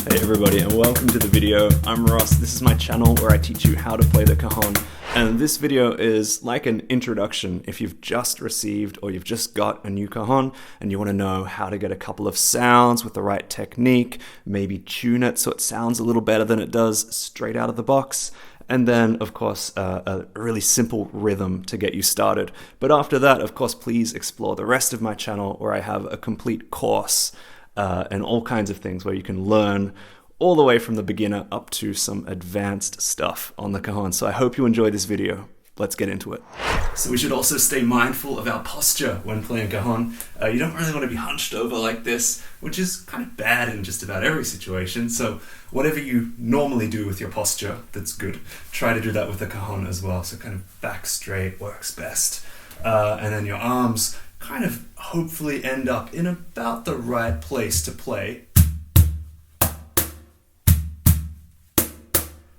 Hey everybody, and welcome to the video. I'm Ross. This is my channel where I teach you how to play the cajon. And this video is like an introduction if you've just received or you've just got a new cajon and you want to know how to get a couple of sounds with the right technique, maybe tune it so it sounds a little better than it does straight out of the box. And then, of course, a really simple rhythm to get you started. But after that, of course, please explore the rest of my channel where I have a complete course and all kinds of things where you can learn all the way from the beginner up to some advanced stuff on the cajon. So I hope you enjoy this video. Let's get into it. So we should also stay mindful of our posture when playing cajon. You don't really want to be hunched over like this, which is kind of bad in just about every situation. So whatever you normally do with your posture, that's good. Try to do that with the cajon as well. So kind of back straight works best. And then your arms kind of hopefully end up in about the right place to play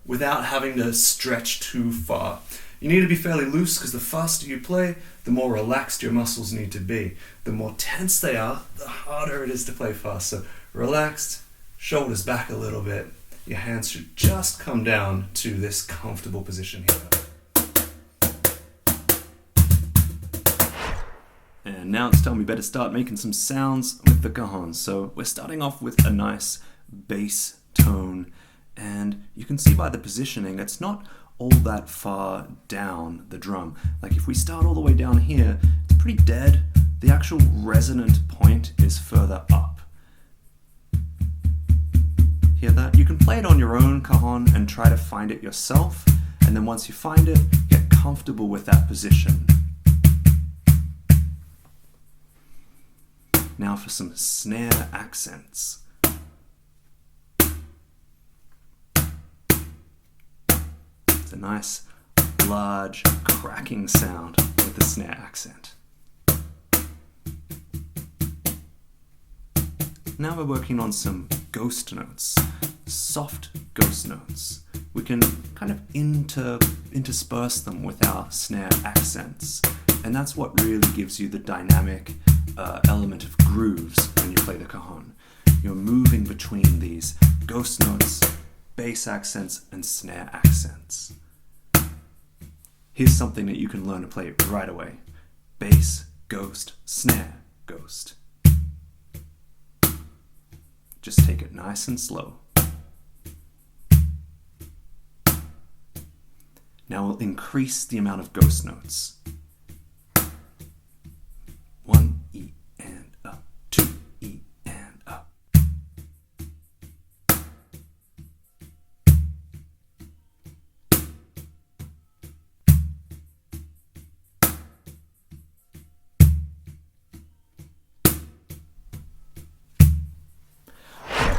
without having to stretch too far. You need to be fairly loose because the faster you play, the more relaxed your muscles need to be. The more tense they are, the harder it is to play fast. So relaxed, shoulders back a little bit. Your hands should just come down to this comfortable position here. And now it's time we better start making some sounds with the cajon. So we're starting off with a nice bass tone. And you can see by the positioning, it's not all that far down the drum. Like if we start all the way down here, it's pretty dead. The actual resonant point is further up. Hear that? You can play it on your own cajon and try to find it yourself. And then once you find it, get comfortable with that position. Now for some snare accents. A nice, large, cracking sound with the snare accent. Now we're working on some ghost notes, soft ghost notes. We can kind of intersperse them with our snare accents, and that's what really gives you the dynamic element of grooves when you play the cajon. You're moving between these ghost notes, bass accents, and snare accents. Here's something that you can learn to play right away. Bass, ghost, snare, ghost. Just take it nice and slow. Now we'll increase the amount of ghost notes. 1 E and up, 2 E and up.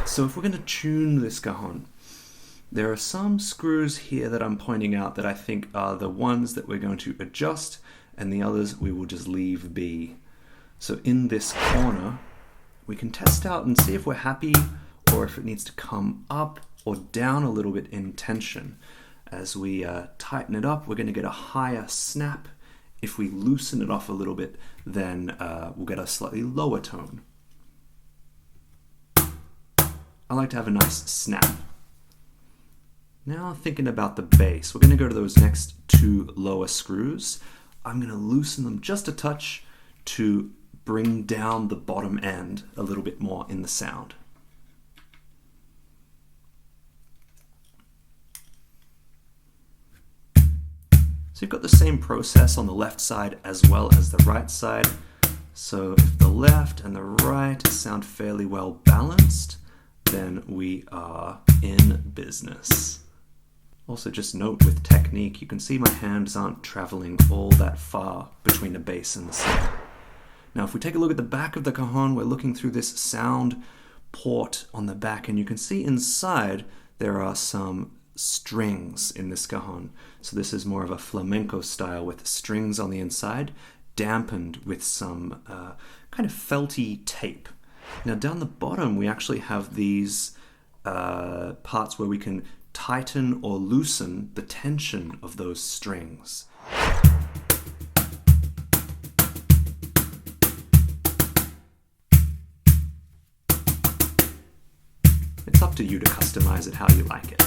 So if we're going to tune this cajon, there are some screws here that I'm pointing out that I think are the ones that we're going to adjust, and the others we will just leave be. So in this corner, we can test out and see if we're happy or if it needs to come up or down a little bit in tension. As we tighten it up, we're going to get a higher snap. If we loosen it off a little bit, then we'll get a slightly lower tone. I like to have a nice snap. Now thinking about the bass, we're going to go to those next two lower screws. I'm going to loosen them just a touch to bring down the bottom end a little bit more in the sound. So you've got the same process on the left side as well as the right side. So if the left and the right sound fairly well balanced, then we are in business. Also just note with technique, you can see my hands aren't traveling all that far between the bass and the snare. Now if we take a look at the back of the cajon, we're looking through this sound port on the back, and you can see inside there are some strings in this cajon. So this is more of a flamenco style with strings on the inside, dampened with some kind of felty tape. Now down the bottom we actually have these parts where we can tighten or loosen the tension of those strings. It's up to you to customize it how you like it.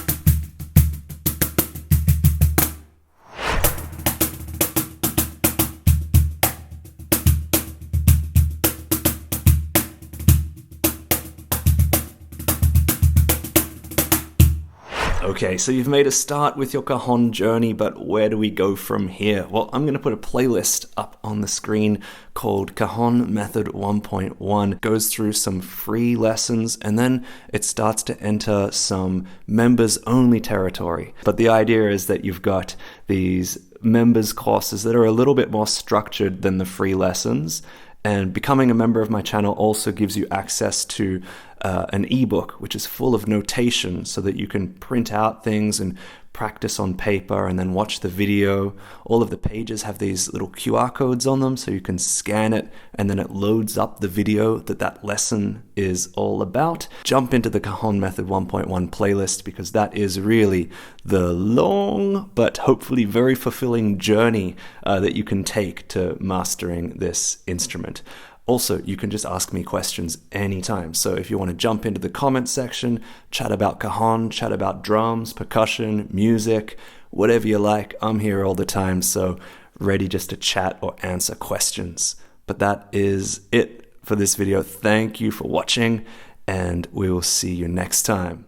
Okay, so you've made a start with your Cajon journey, but where do we go from here? Well, I'm going to put a playlist up on the screen called Cajon Method 1.1. It goes through some free lessons, and then it starts to enter some members-only territory. But the idea is that you've got these members courses that are a little bit more structured than the free lessons. And becoming a member of my channel also gives you access to an ebook, which is full of notation so that you can print out things and practice on paper and then watch the video. All of the pages have these little QR codes on them so you can scan it and then it loads up the video that lesson is all about. Jump into the Cajon Method 1.1 playlist because that is really the long but hopefully very fulfilling journey that you can take to mastering this instrument. Also, you can just ask me questions anytime. So if you want to jump into the comments section, chat about Cajon, chat about drums, percussion, music, whatever you like, I'm here all the time. So ready just to chat or answer questions. But that is it for this video. Thank you for watching, and we will see you next time.